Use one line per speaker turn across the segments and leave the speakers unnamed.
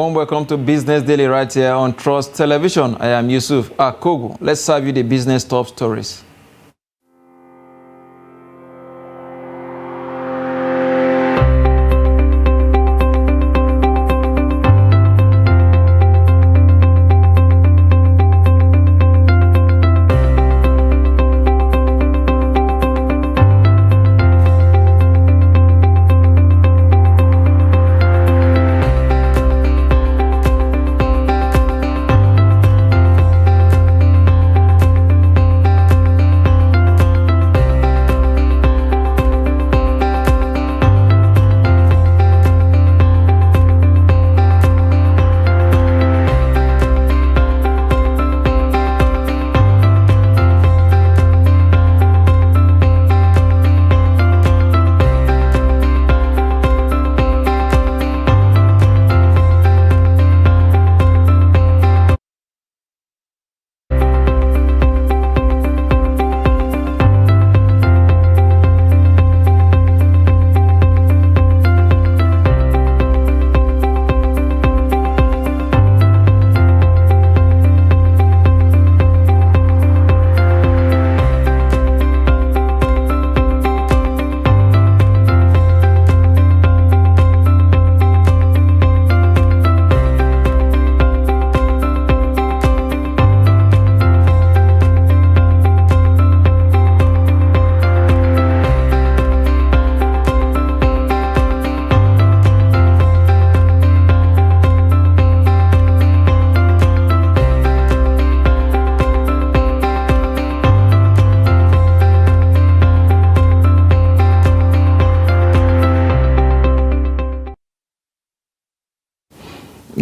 Warm welcome to Business Daily right here on Trust Television. I am Yusuf Akogo. Let's serve you the business top stories.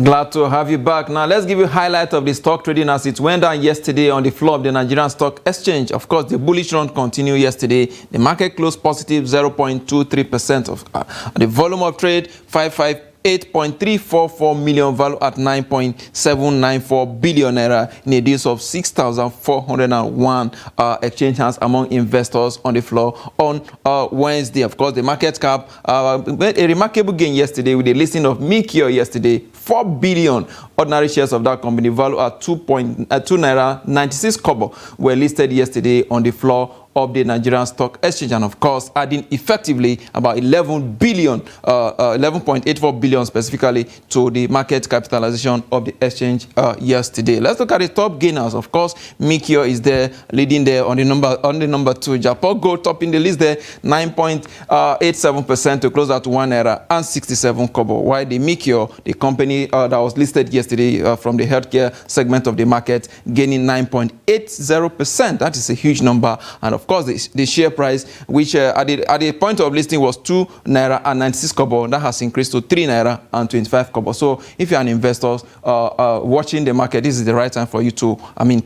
Glad to have you back. Now, let's give you a highlight of the stock trading as it went down yesterday on the floor of the Nigerian Stock Exchange. Of course, the bullish run continued yesterday. The market closed positive 0.23% of the volume of trade, 8.344 million, value at 9.794 billion naira in a deal of 6,401 exchange hands among investors on the floor on Wednesday. Of course, the market cap made a remarkable gain yesterday with the listing of Mikio yesterday. 4 billion ordinary shares of that company, value at 2 naira 96 kobo, were listed yesterday on the floor of the Nigerian Stock Exchange, and of course adding effectively about 11.84 billion specifically to the market capitalization of the exchange yesterday. Let's look at the top gainers. Of course, Mikio is there, leading there on the number 2. Japan Gold topping the list there, 9.87% to close at 1 naira and 67 kobo. While the Mikio, the company that was listed yesterday from the healthcare segment of the market, gaining 9.80%. That is a huge number, and of course, the share price, which at the point of listing was 2 naira and 96 kobo, that has increased to 3 naira and 25 kobo. So, if you're an investor watching the market, this is the right time for you to,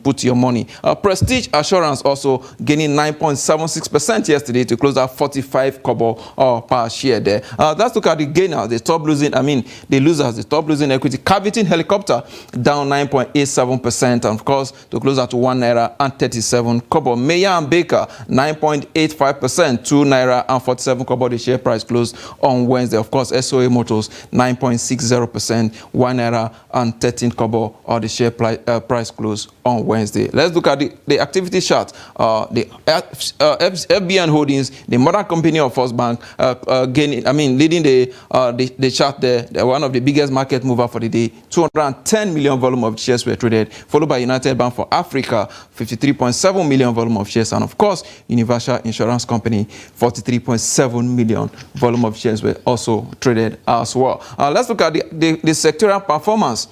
put your money. Prestige Assurance also gaining 9.76% yesterday to close at 45 kobo per share there. Let's look at the gainers, the top losing, the losers, the top losing equity. Cavitin Helicopter down 9.87%, and of course, to close at 1 naira and 37 kobo. Meyer and Baker 9.85%, 2 naira and 47 kobo. The share price closed on Wednesday. Of course, SOA Motors 9.60%, 1 naira and 13 kobo, or the share price closed on Wednesday. Let's look at the activity chart. The FBN Holdings, the mother company of First Bank, leading the chart there. They're one of the biggest market mover for the day. 210 million volume of shares were traded, followed by United Bank for Africa, 53.7 million volume of shares, and of course, Universal Insurance Company, 43.7 million volume of shares were also traded as well. Let's look at the sectoral performance.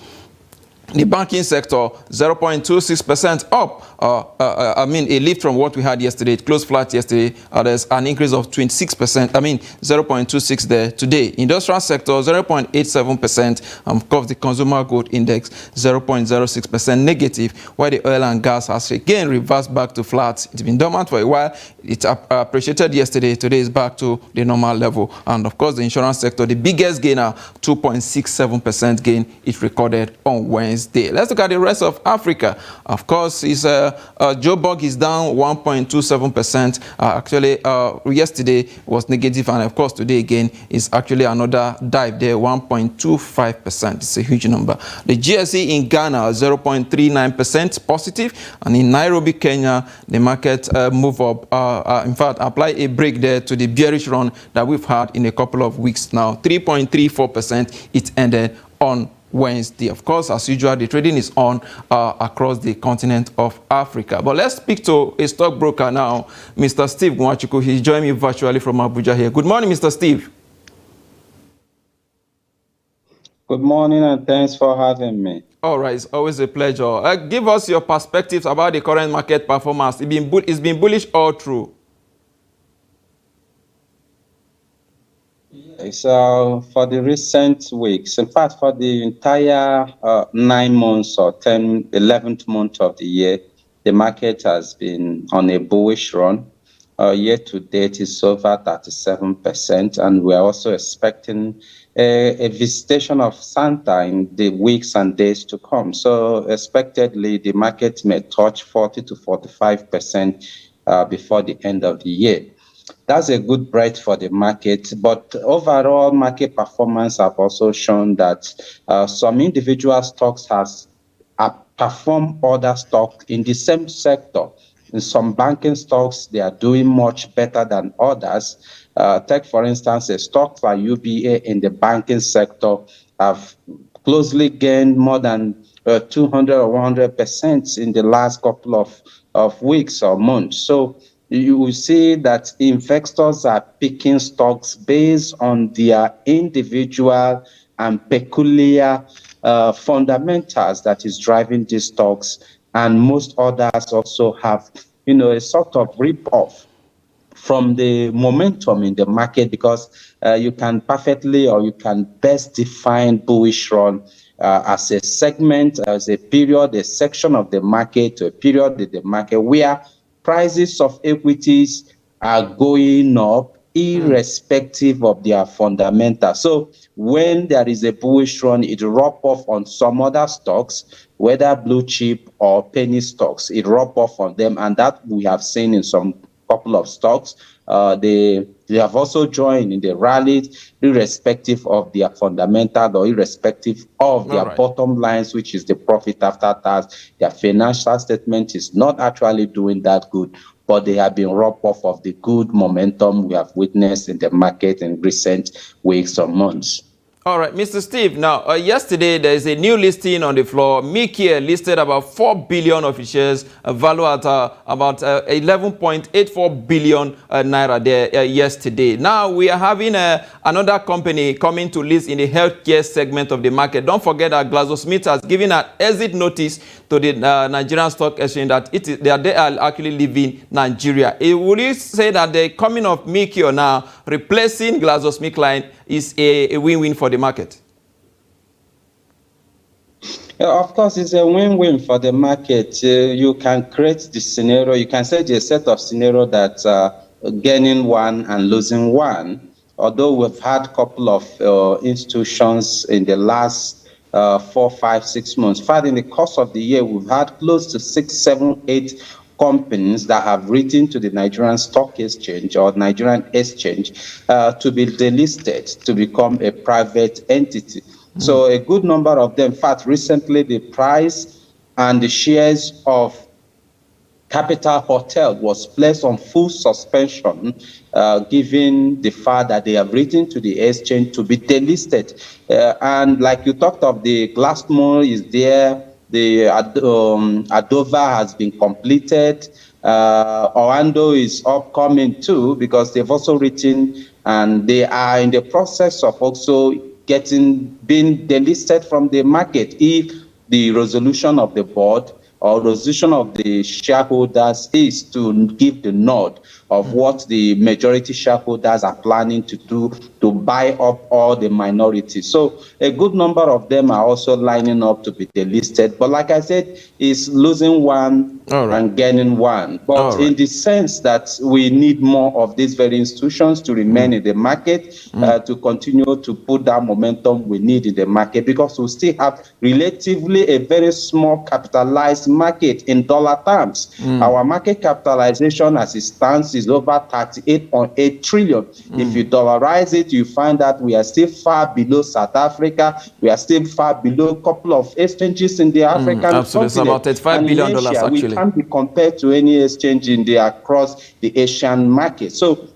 The banking sector, 0.26% up. A lift from what we had yesterday. It closed flat yesterday. There's an increase of 26%. 0.26 there today. Industrial sector, 0.87%. Of course, the consumer good index, 0.06% negative. While the oil and gas has again reversed back to flat. It's been dormant for a while. It appreciated yesterday. Today is back to the normal level. And of course, the insurance sector, the biggest gainer, 2.67% gain, it recorded on Wednesday. Wednesday. Let's look at the rest of Africa. Of course, Joburg is down 1.27%. Actually, yesterday was negative, and of course today again is actually another dive there, 1.25%. It's a huge number. The GSE in Ghana 0.39% positive, and in Nairobi, Kenya, the market move up. In fact, apply a break there to the bearish run that we've had in a couple of weeks now. 3.34%. It ended on Wednesday. Of course, as usual, the trading is on across the continent of Africa. But let's speak to a stockbroker now, Mr. Steve Nwachukwu. He's joining me virtually from Abuja here. Good morning, Mr. Steve.
Good morning, and thanks for having me.
All right, it's always a pleasure. Give us your perspectives about the current market performance. It's been bullish all through.
So for the recent weeks, in fact, for the entire 9 months or 11th month of the year, the market has been on a bullish run. Year to date is over 37%, and we're also expecting a visitation of Santa in the weeks and days to come. So expectedly, the market may touch 40 to 45% before the end of the year. That's a good breath for the market, but overall market performance have also shown that some individual stocks has outperformed other stocks in the same sector. In some banking stocks, they are doing much better than others. Take, for instance, a stock like UBA in the banking sector have closely gained more than 200 or 100% in the last couple of weeks or months. So you will see that investors are picking stocks based on their individual and peculiar fundamentals that is driving these stocks, and most others also have, a sort of rip-off from the momentum in the market, because you can perfectly, or you can best define bullish run as a segment, as a period, a section of the market, a period in the market where prices of equities are going up irrespective of their fundamentals. So when there is a bullish run, it rub off on some other stocks, whether blue chip or penny stocks, it rub off on them, and that we have seen in some couple of stocks. They have also joined in the rallies, irrespective of their fundamental or irrespective of their bottom lines, which is the profit after tax. Their financial statement is not actually doing that good, but they have been robbed off of the good momentum we have witnessed in the market in recent weeks or months.
All right, Mr. Steve, now, yesterday there is a new listing on the floor. Mikia listed about 4 billion of its shares, value at about 11.84 billion naira there yesterday. Now, we are having another company coming to list in the healthcare segment of the market. Don't forget that GlaxoSmith has given an exit notice to the Nigerian Stock Exchange that they are actually leaving Nigeria. Would you say that the coming of Mikia now, replacing GlaxoSmithKline, is a win-win for the market?
Of course, it's a win-win for the market. You can create the scenario. You can set a set of scenario that gaining one and losing one. Although we've had a couple of institutions in the last 4, 5, 6 months. In fact, in the course of the year, we've had close to 6, 7, 8 companies that have written to the Nigerian Stock Exchange or Nigerian Exchange to be delisted, to become a private entity. So a good number of them, in fact, recently the price and the shares of Capital Hotel was placed on full suspension, given the fact that they have written to the exchange to be delisted. And like you talked of, the Glassmore is there, the Adova has been completed, Orlando is upcoming too, because they've also written, and they are in the process of also being delisted from the market if the resolution of the board or resolution of the shareholders is to give the nod of what the majority shareholders are planning to do to buy up all the minorities. So a good number of them are also lining up to be delisted. But like I said, it's losing one and gaining 1. But in the sense that we need more of these very institutions to remain in the market, to continue to put that momentum we need in the market, because we still have relatively a very small capitalized market in dollar terms. Our market capitalization as it stands is over 38.8 trillion. If you dollarize it, you find that we are still far below South Africa. We are still far below a couple of exchanges in the African
absolutely. It's about $35 billion actually.
We can't be compared to any exchange in the across the Asian market. So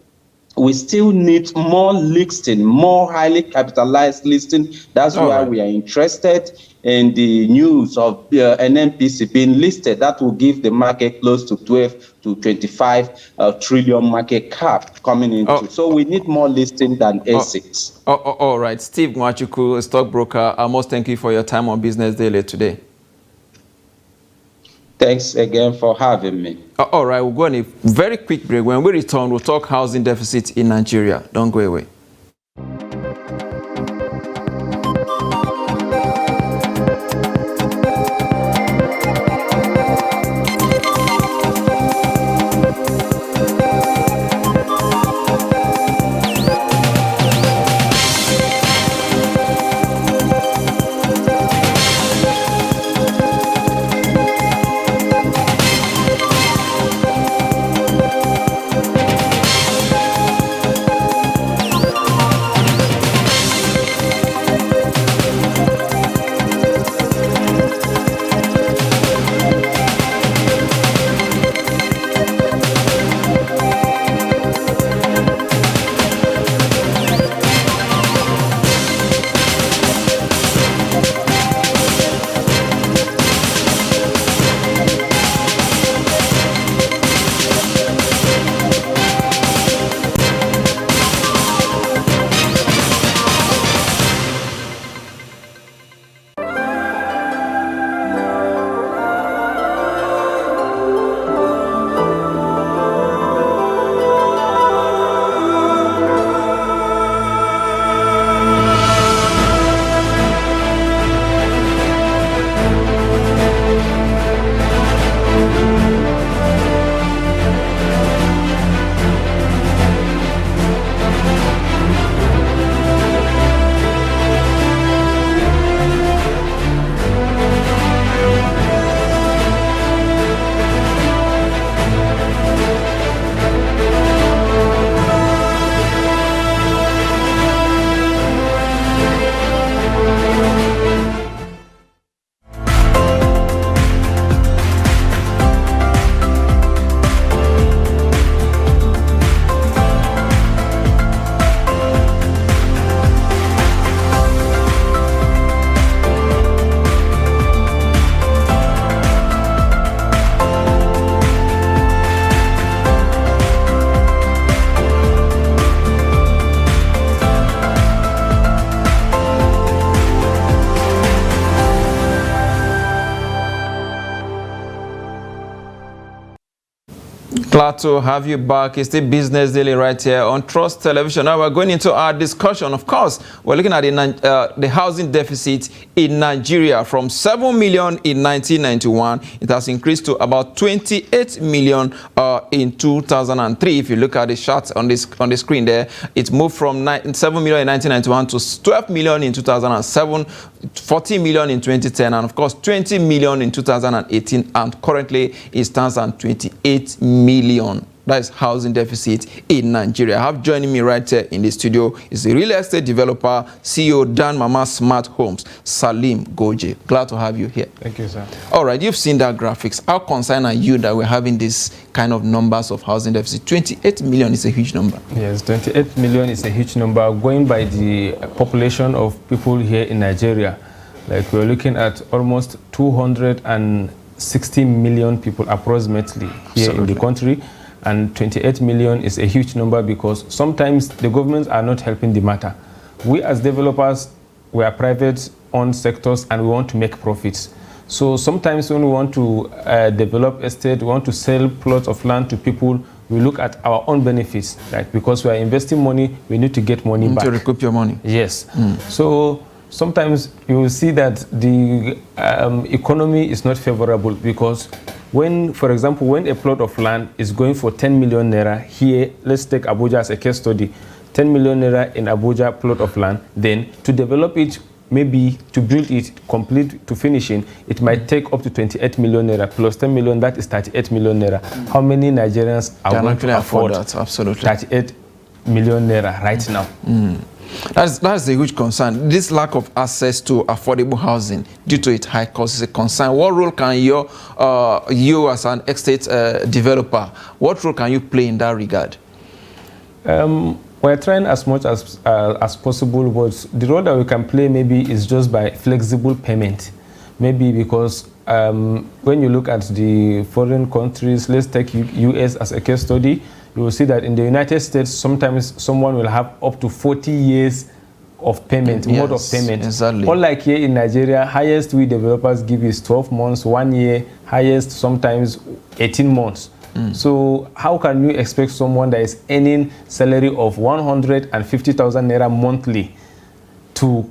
we still need more listing, more highly capitalized listing. That's why we are interested in the news of NNPC being listed. That will give the market close to 12 to 25 trillion market cap coming into. So we need more listing than ASICs.
All right. Steve Nwachukwu, a stockbroker, I must thank you for your time on Business Daily today.
Thanks again for having me.
All right, we'll go on a very quick break. When we return, we'll talk housing deficit in Nigeria. Don't go away. Glad to have you back. It's the Business Daily right here on Trust Television. Now we're going into our discussion. Of course, we're looking at the housing deficit in Nigeria. From 7 million in 1991, it has increased to about 28 million in 2003. If you look at the chart on the screen there, it moved from 7 million in 1991 to 12 million in 2007, 14 million in 2010, and of course 20 million in 2018, and currently it stands at 28 million. That is housing deficit in Nigeria. I have joining me right here in the studio is a real estate developer, CEO Dan Mama Smart Homes, Saleem Goje. Glad to have you here.
Thank you, sir.
All right, you've seen that graphics. How concerned are you that we're having this kind of numbers of housing deficit? 28 million is a huge number. Yes,
28 million is a huge number. Going by the population of people here in Nigeria, like we're looking at almost 260 million people approximately here in the country, and 28 million is a huge number because sometimes the governments are not helping the matter. We as developers, we are private-owned sectors and we want to make profits. So sometimes when we want to develop estate, we want to sell plots of land to people, we look at our own benefits, right? Because we are investing money, we need to get money back.
To recoup your money.
Yes. So sometimes you will see that the economy is not favorable because When, for example, when a plot of land is going for 10 million naira here, let's take Abuja as a case study, 10 million naira in Abuja plot of land, then to develop it, maybe to build it complete to finishing, it might take up to 28 million naira plus 10 million, that is 38 million naira. How many Nigerians are going to afford that? Absolutely. 38 million naira right now?
That's a huge concern. This lack of access to affordable housing due to its high cost is a concern. What role can you as an estate developer, what role can you play in that regard?
We're trying as much as possible, but the role that we can play maybe is just by flexible payment. Maybe because when you look at the foreign countries, let's take US as a case study, you will see that in the United States, sometimes someone will have up to 40 years of payment, mode of payment.
Exactly.
Unlike here in Nigeria, highest we developers give is 12 months, 1 year, highest sometimes 18 months. So how can you expect someone that is earning salary of 150,000 naira monthly to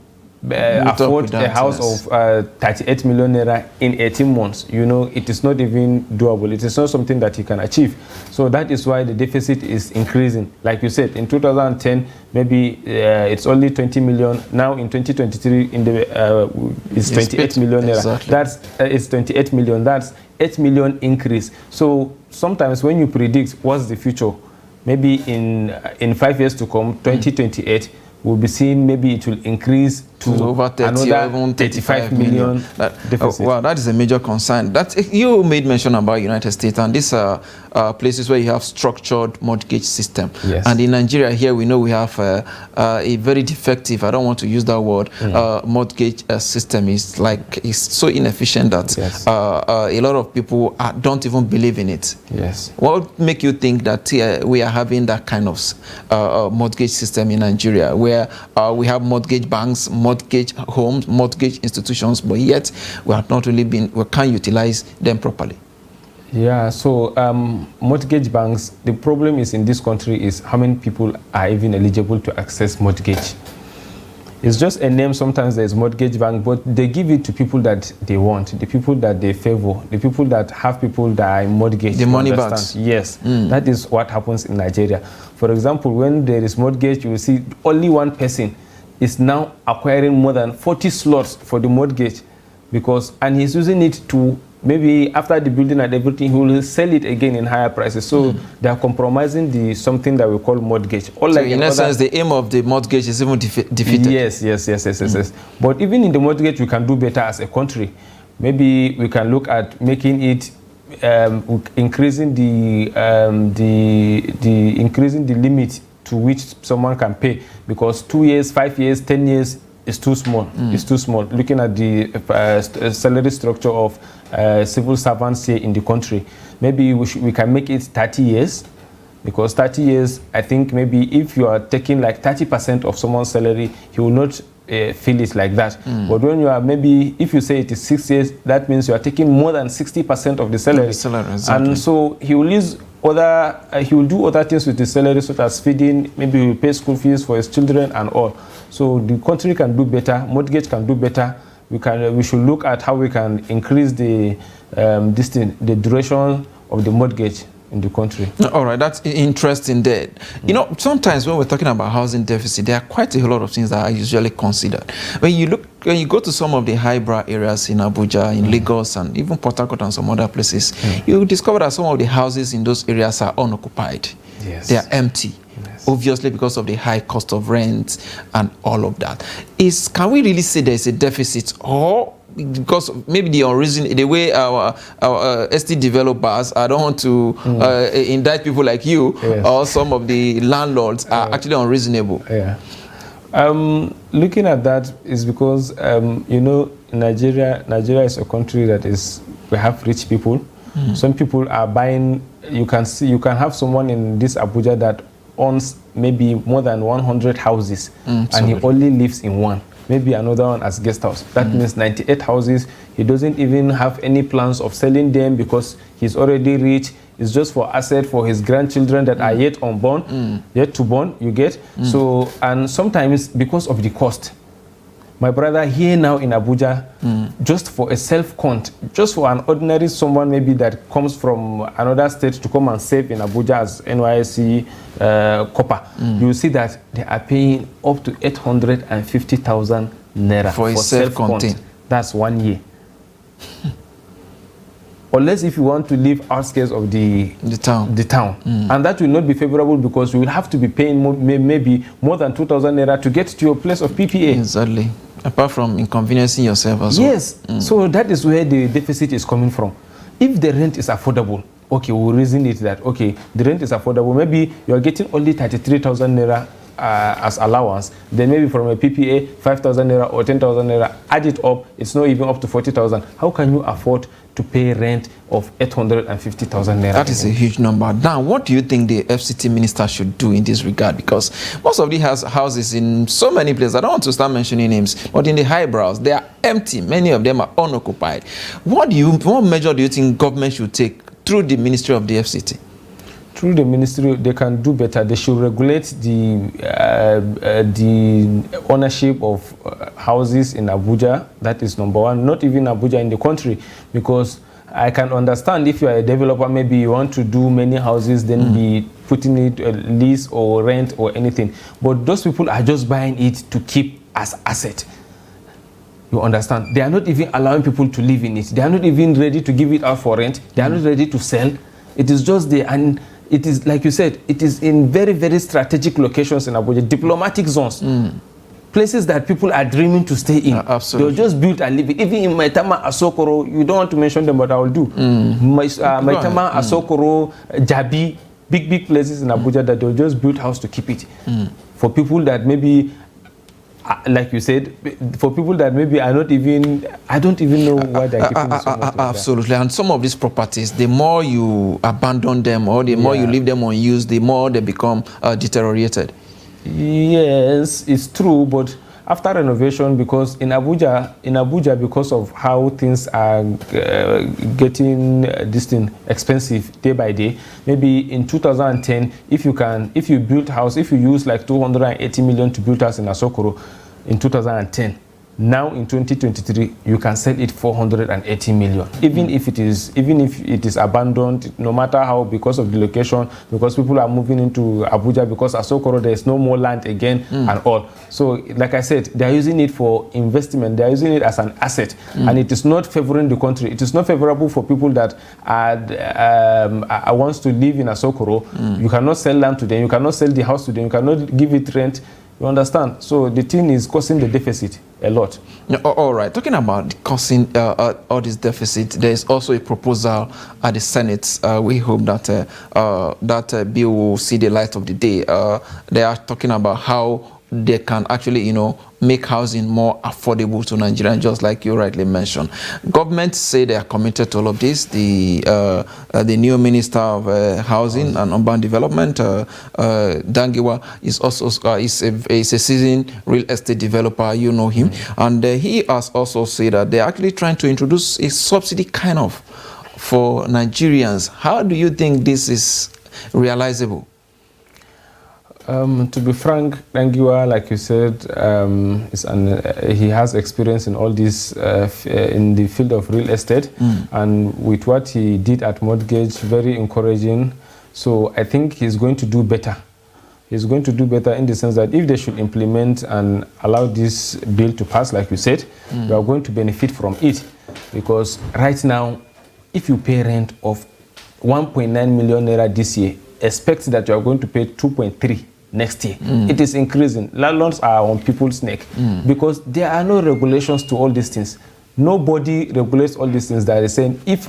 afford a house of 38 million naira in 18 months? You know, it is not even doable. It is not something that you can achieve. So that is why the deficit is increasing. Like you said, in 2010, maybe it's only 20 million. Now in 2023, it's 28 million naira.
Exactly.
That's it's 28 million. That's 8 million increase. So sometimes when you predict what's the future, maybe in 5 years to come, 2028, we'll be seeing maybe it will increase to
over 30
another
or even
35 million deficit.
Well, that is a major concern. You made mention about United States, and these are places where you have structured mortgage system.
Yes.
And in Nigeria here, we know we have a very defective, I don't want to use that word, mortgage system. It's so inefficient that a lot of people don't even believe in it.
Yes.
What make you think that we are having that kind of mortgage system in Nigeria, where we have mortgage banks, mortgage homes, mortgage institutions, but yet we can't utilize them properly?
Yeah, so mortgage banks, the problem is in this country is how many people are even eligible to access mortgage. It's just a name. Sometimes there's mortgage bank, but they give it to people that they want, the people that they favor, the people that have people that are mortgaged.
The money bags.
Yes, that is what happens in Nigeria. For example, when there is mortgage, you will see only one person is now acquiring more than 40 slots for the mortgage, and he's using it to, maybe after the building and everything, he will sell it again in higher prices. So they are compromising something that we call mortgage.
So in essence, the aim of the mortgage is even defeated.
Yes. But even in the mortgage, we can do better as a country. Maybe we can look at making it increasing the limit to which someone can pay, because 2 years, 5 years, 10 years is too small. It's too small. Looking at the salary structure of civil servants here in the country, maybe we can make it 30 years, because 30 years, I think maybe if you are taking like 30% of someone's salary, he will not feel it like that. But when you are, maybe if you say it is 6 years, that means you are taking more than 60% of the salary.
Exactly.
And so he will use he will do other things with his salary, such as feeding, maybe he will pay school fees for his children and all. So the country can do better, mortgage can do better. We should look at how we can increase the duration of the mortgage in the country.
All right, that's interesting there. You know, sometimes when we're talking about housing deficit, there are quite a lot of things that are usually considered. When you go to some of the highbrow areas in Abuja, in Lagos, and even Port Harcourt and some other places, you discover that some of the houses in those areas are unoccupied.
Yes.
They are empty. Yes. Obviously because of the high cost of rent and all of that. Can we really say there's a deficit, or because maybe the way our estate developers, I don't want to indict people like you, or some of the landlords are actually unreasonable?
Yeah. Looking at that is because you know, Nigeria is a country that we have rich people. Some people are buying. You can have someone in this Abuja that owns maybe more than 100 houses, and he only lives in one. Maybe another one as guest house. That means 98 houses. He doesn't even have any plans of selling them because he's already rich. It's just for asset for his grandchildren that are yet unborn, yet to born, you get. So, and sometimes because of the cost, My brother, here now in Abuja, just for a self-count, just for an ordinary someone maybe that comes from another state to come and save in Abuja as NYSC copper, you will see that they are paying up to 850,000 naira
for a self-contained.
That's 1 year. Unless if you want to live outskirts of the town. And that will not be favorable because you will have to be paying maybe more than 2,000 naira to get to your place of PPA.
Exactly. Apart from inconveniencing yourself as well.
Yes. So that is where the deficit is coming from. If the rent is affordable, okay, we'll reason it that, okay, the rent is affordable. Maybe you're getting only 33,000 naira as allowance, then maybe from a PPA, 5,000 naira or 10,000 naira, add it up, it's not even up to 40,000. How can you afford to pay rent of 850,000 naira?
That is a huge number. Now, what do you think the FCT minister should do in this regard? Because most of these houses in so many places, I don't want to start mentioning names, but in the highbrows, they are empty. Many of them are unoccupied. What measure do you think government should take through the Ministry of the FCT?
Through the ministry, they can do better. They should regulate the ownership of houses in Abuja. That is number one. Not even Abuja, in the country, because I can understand if you are a developer, maybe you want to do many houses, then be putting it lease or rent or anything. But those people are just buying it to keep as asset. You understand? They are not even allowing people to live in it. They are not even ready to give it out for rent. They are not ready to sell. It is just there. And it is, like you said, it is in very, very strategic locations in Abuja, diplomatic zones, places that people are dreaming to stay in.
Absolutely.
They'll just build and live. Even in Maitama, Asokoro, you don't want to mention them, but I will do. Maitama, Asokoro, Jabi, big places in Abuja that they'll just build house to keep it. For people that maybe, like you said, for people that maybe are not even, I don't even know why they're keeping so much.
Absolutely. And some of these properties, the more you abandon them or the more you leave them unused, the more they become deteriorated.
Yes, it's true, but after renovation, because in Abuja, because of how things are getting this thing expensive day by day, maybe in 2010, if you build house, if you use like 280 million to build house in Asokoro in 2010, now in 2023 you can sell it 480 million, even if it is abandoned, no matter how, because of the location, because people are moving into Abuja, because Asokoro there is no more land again and all. So like I said, they are using it for investment, they are using it as an asset, and it is not favoring the country. It is not favorable for people that wants to live in Asokoro. You cannot sell land to them, you cannot sell the house to them, you cannot give it rent. You understand? So the thing is causing the deficit a lot.
All right. Talking about causing all this deficit, there is also a proposal at the Senate. We hope that that bill will see the light of the day. They are talking about how they can actually, make housing more affordable to Nigerians, just like you rightly mentioned. Government say they are committed to all of this. The new Minister of Housing and Urban Development, Dangiwa, is also is a seasoned real estate developer. You know him, and he has also said that they're actually trying to introduce a subsidy kind of for Nigerians. How do you think this is realizable?
To be frank, Dangiwa, like you said, he has experience in all this in the field of real estate, and with what he did at Mortgage, very encouraging. So I think he's going to do better. He's going to do better in the sense that if they should implement and allow this bill to pass, like you said, we are going to benefit from it. Because right now, if you pay rent of 1.9 million naira this year, expect that you are going to pay 2.3 next year. It is increasing. Landlords are on people's neck because there are no regulations to all these things. Nobody regulates all these things. That is saying, if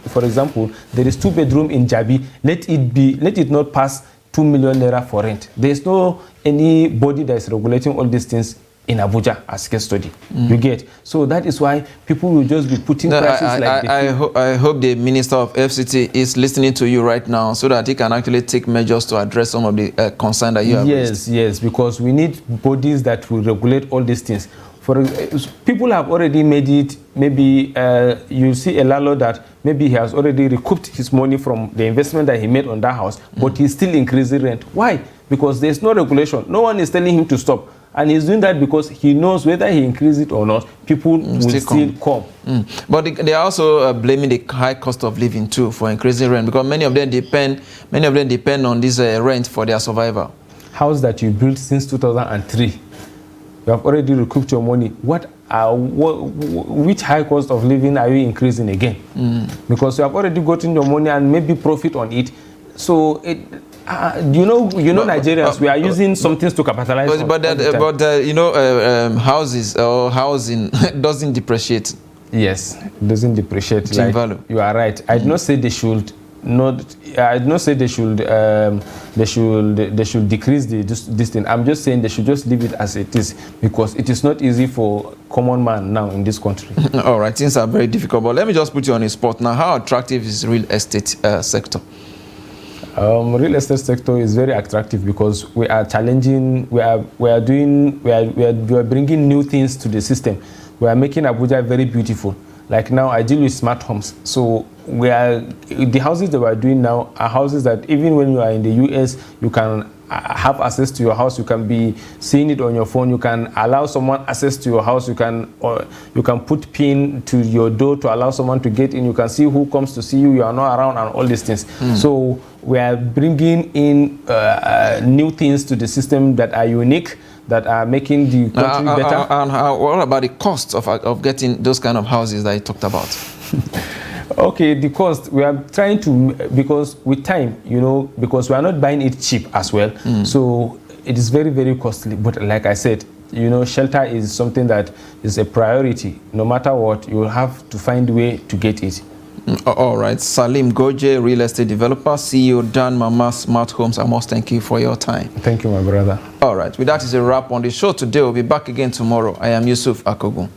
for example there is 2-bedroom in Jabi, let it not pass 2 million naira for rent. There is no anybody that is regulating all these things in Abuja as case study. You get? So that is why people will just be putting prices like
I hope the Minister of FCT is listening to you right now so that he can actually take measures to address some of the concerns that you have raised.
Yes, because we need bodies that will regulate all these things. People have already made it, maybe you see a landlord that maybe he has already recouped his money from the investment that he made on that house, but he's still increasing rent. Why? Because there's no regulation. No one is telling him to stop. And he's doing that because he knows whether he increases it or not, people will still come.
But they are also blaming the high cost of living too for increasing rent, because many of them depend on this rent for their survival.
House that you built since 2003, you have already recouped your money. Which high cost of living are you increasing again? Because you have already gotten your money and maybe profit on it. So Nigerians, we are using some things to capitalize on.
But houses or housing doesn't depreciate.
Yes, it doesn't depreciate.
It's in value.
You are right. I did not say they should not. I did not say they should decrease this thing. I'm just saying they should just leave it as it is, because it is not easy for common man now in this country.
All right, things are very difficult. But let me just put you on a spot now. How attractive is real estate sector?
Real estate sector is very attractive because we are challenging. We are bringing new things to the system. We are making Abuja very beautiful. Like now, I deal with smart homes. So the houses that we are doing now are houses that even when you are in the US, you can have access to your house. You can be seeing it on your phone. You can allow someone access to your house. You can put pin to your door to allow someone to get in. You can see who comes to see you. You are not around and all these things. So we are bringing in new things to the system that are unique, that are making the country better.
And what about the cost of getting those kind of houses that you talked about?
Okay, the cost, we are trying to, because with time, because we are not buying it cheap as well. So it is very, very costly. But like I said, shelter is something that is a priority. No matter what, you will have to find a way to get it.
All right. Saleem Goje, real estate developer, CEO, Dan Mama Smart Homes. I must thank you for your time.
Thank you, my brother.
All right. With that is a wrap on the show today. We'll be back again tomorrow. I am Yusuf Akogun.